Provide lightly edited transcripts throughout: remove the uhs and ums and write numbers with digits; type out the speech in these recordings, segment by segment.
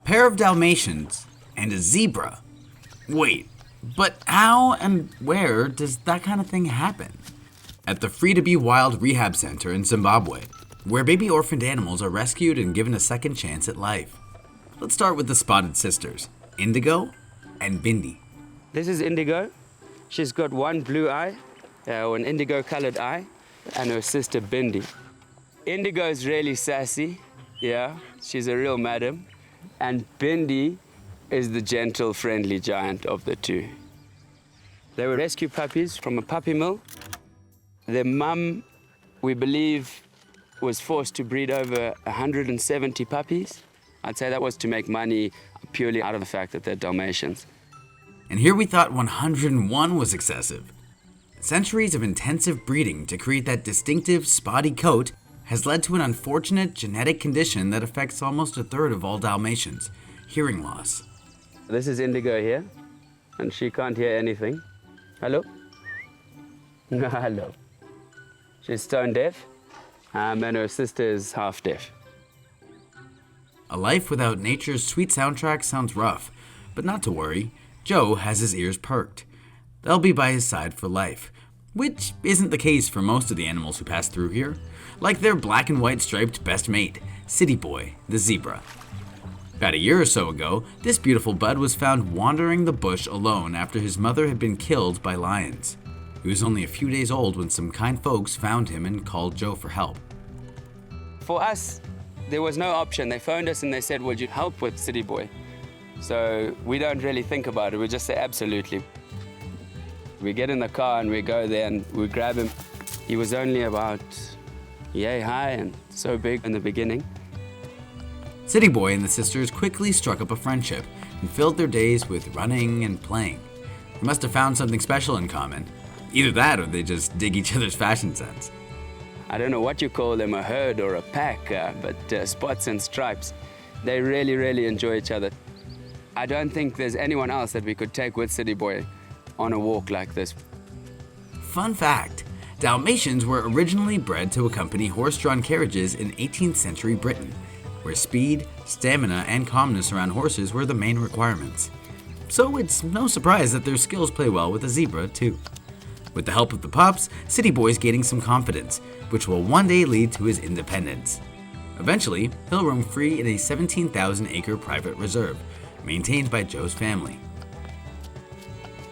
pair of Dalmatians, and a zebra. Wait, but how and where does that kind of thing happen? At the Free to Be Wild Rehab Center in Zimbabwe, where baby orphaned animals are rescued and given a second chance at life. Let's start with the spotted sisters, Indigo and Bindi. This is Indigo. She's got one blue eye, or an indigo colored eye, and her sister Bindi. Indigo is really sassy, she's a real madam. And Bindi is the gentle, friendly giant of the two. They were rescue puppies from a puppy mill. Their mum, we believe, was forced to breed over 170 puppies. I'd say that was to make money purely out of the fact that they're Dalmatians. And here we thought 101 was excessive. Centuries of intensive breeding to create that distinctive spotty coat has led to an unfortunate genetic condition that affects almost a third of all Dalmatians, hearing loss. This is Indigo here, and she can't hear anything. Hello? Hello. She's stone deaf, and her sister is half deaf. A life without nature's sweet soundtrack sounds rough, but not to worry. Joe has his ears perked. They'll be by his side for life, which isn't the case for most of the animals who pass through here, like their black and white striped best mate, City Boy, the zebra. About a year or so ago, this beautiful bud was found wandering the bush alone after his mother had been killed by lions. He was only a few days old when some kind folks found him and called Joe for help. For us, there was no option. They phoned us and they said, would you help with City Boy? So we don't really think about it. We just say absolutely. We get in the car and we go there and we grab him. He was only about yay high and so big in the beginning. City Boy and the sisters quickly struck up a friendship and filled their days with running and playing. They must have found something special in common. Either that or they just dig each other's fashion sense. I don't know what you call them, a herd or a pack, but Spots and Stripes, they really, really enjoy each other. I don't think there's anyone else that we could take with City Boy on a walk like this. Fun fact, Dalmatians were originally bred to accompany horse-drawn carriages in 18th century Britain, where speed, stamina, and calmness around horses were the main requirements. So it's no surprise that their skills play well with a zebra, too. With the help of the pups, City Boy's gaining some confidence, which will one day lead to his independence. Eventually, he'll roam free in a 17,000-acre private reserve, maintained by Joe's family.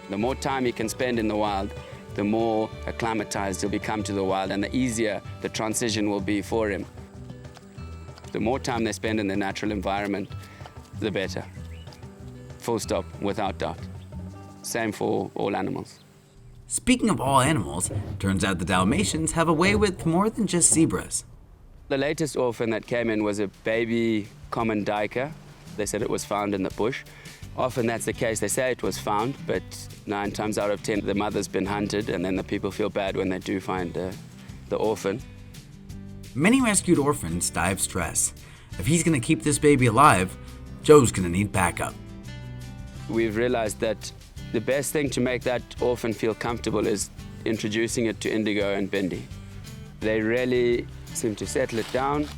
The more time he can spend in the wild, the more acclimatized he'll become to the wild and the easier the transition will be for him. The more time they spend in their natural environment, the better. Full stop, without doubt. Same for all animals. Speaking of all animals, turns out the Dalmatians have a way with more than just zebras. The latest orphan that came in was a baby common duiker. They said it was found in the bush. Often that's the case. They say it was found, but 9 times out of 10, the mother's been hunted, and then the people feel bad when they do find the orphan. Many rescued orphans die of stress. If he's going to keep this baby alive, Joe's going to need backup. We've realized that the best thing to make that orphan feel comfortable is introducing it to Indigo and Bindi. They really seem to settle it down.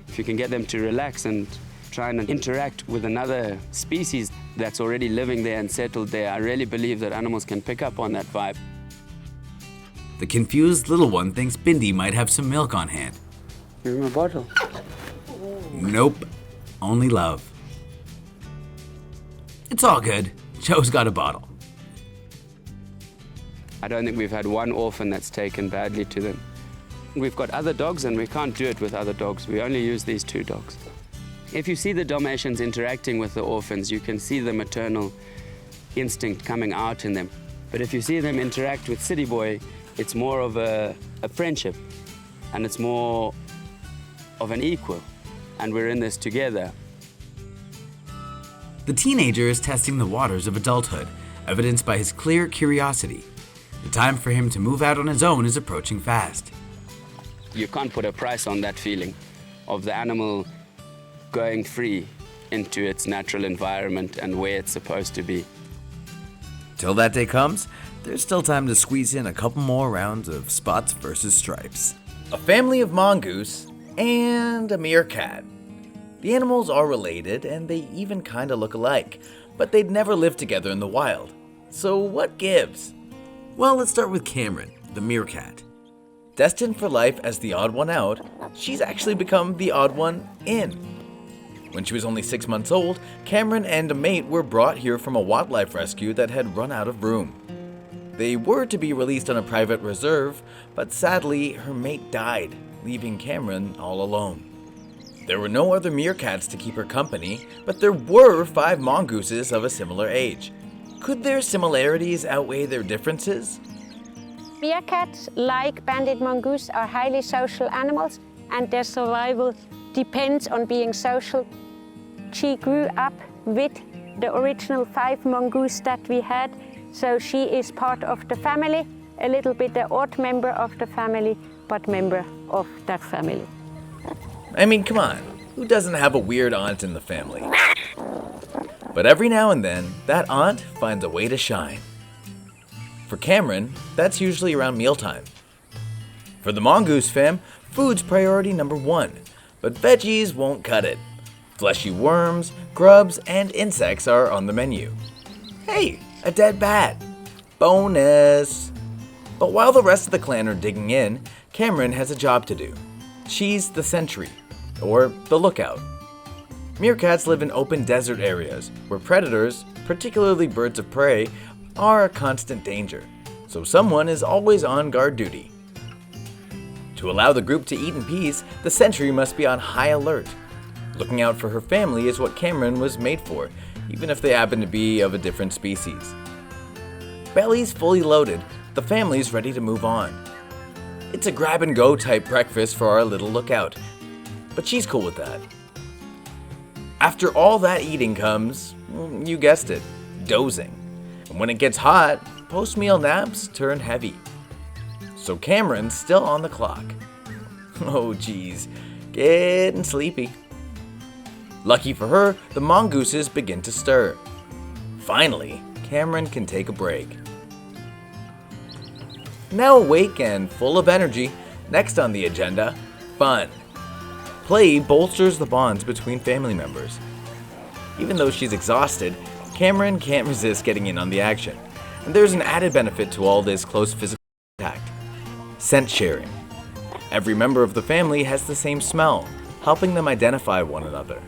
If you can get them to relax and try and interact with another species that's already living there and settled there, I really believe that animals can pick up on that vibe. The confused little one thinks Bindi might have some milk on hand. Here's my bottle. Nope, only love. It's all good. Joe's got a bottle. I don't think we've had one orphan that's taken badly to them. We've got other dogs and we can't do it with other dogs. We only use these 2 dogs. If you see the Dalmatians interacting with the orphans, you can see the maternal instinct coming out in them. But if you see them interact with City Boy, it's more of a friendship, and it's more of an equal, and we're in this together. The teenager is testing the waters of adulthood, evidenced by his clear curiosity. The time for him to move out on his own is approaching fast. You can't put a price on that feeling of the animal going free into its natural environment and where it's supposed to be. Till that day comes, there's still time to squeeze in a couple more rounds of Spots versus Stripes. A family of mongoose and a meerkat. The animals are related and they even kinda look alike, but they'd never live together in the wild. So what gives? Well, let's start with Cameron, the meerkat. Destined for life as the odd one out, she's actually become the odd one in. When she was only 6 months old, Cameron and a mate were brought here from a wildlife rescue that had run out of room. They were to be released on a private reserve, but sadly, her mate died, leaving Cameron all alone. There were no other meerkats to keep her company, but there were 5 mongooses of a similar age. Could their similarities outweigh their differences? Meerkats, like banded mongoose, are highly social animals, and their survival depends on being social. She grew up with the original 5 mongoose that we had, so she is part of the family, a little bit the odd member of the family, but member of that family. I mean, come on, who doesn't have a weird aunt in the family? But every now and then, that aunt finds a way to shine. For Cameron, that's usually around mealtime. For the mongoose fam, food's priority number 1, but veggies won't cut it. Fleshy worms, grubs, and insects are on the menu. Hey, a dead bat. Bonus. But while the rest of the clan are digging in, Cameron has a job to do. She's the sentry, or the lookout. Meerkats live in open desert areas where predators, particularly birds of prey, are a constant danger, so someone is always on guard duty. To allow the group to eat in peace, the sentry must be on high alert. Looking out for her family is what Cameron was made for, even if they happen to be of a different species. Bellies fully loaded, the family's ready to move on. It's a grab-and-go type breakfast for our little lookout, but she's cool with that. After all that eating comes, you guessed it, dozing. And when it gets hot, post-meal naps turn heavy. So Cameron's still on the clock. Oh geez, getting sleepy. Lucky for her, the mongooses begin to stir. Finally, Cameron can take a break. Now awake and full of energy, next on the agenda, fun. Play bolsters the bonds between family members. Even though she's exhausted, Cameron can't resist getting in on the action. And there's an added benefit to all this close physical contact. Scent sharing. Every member of the family has the same smell, helping them identify one another.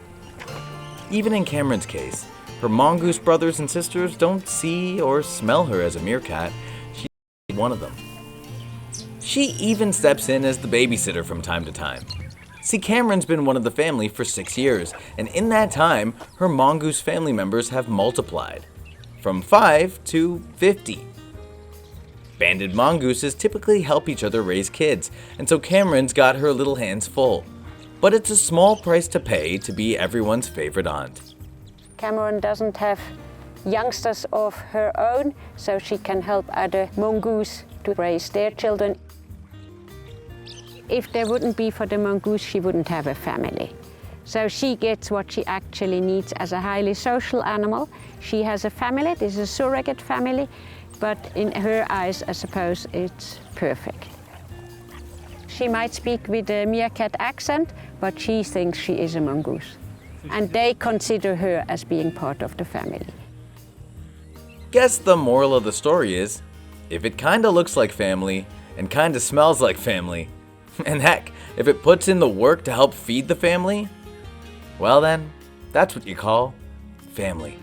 Even in Cameron's case, her mongoose brothers and sisters don't see or smell her as a meerkat. She's one of them. She even steps in as the babysitter from time to time. See, Cameron's been one of the family for 6 years, and in that time, her mongoose family members have multiplied. From 5 to 50. Banded mongooses typically help each other raise kids, and so Cameron's got her little hands full. But it's a small price to pay to be everyone's favorite aunt. Cameron doesn't have youngsters of her own, so she can help other mongoose to raise their children. If there wouldn't be for the mongoose, she wouldn't have a family. So she gets what she actually needs as a highly social animal. She has a family, this is a surrogate family, but in her eyes, I suppose, it's perfect. She might speak with a meerkat accent, but she thinks she is a mongoose. And they consider her as being part of the family. Guess the moral of the story is, if it kinda looks like family and kinda smells like family, and heck, if it puts in the work to help feed the family, well then, that's what you call family.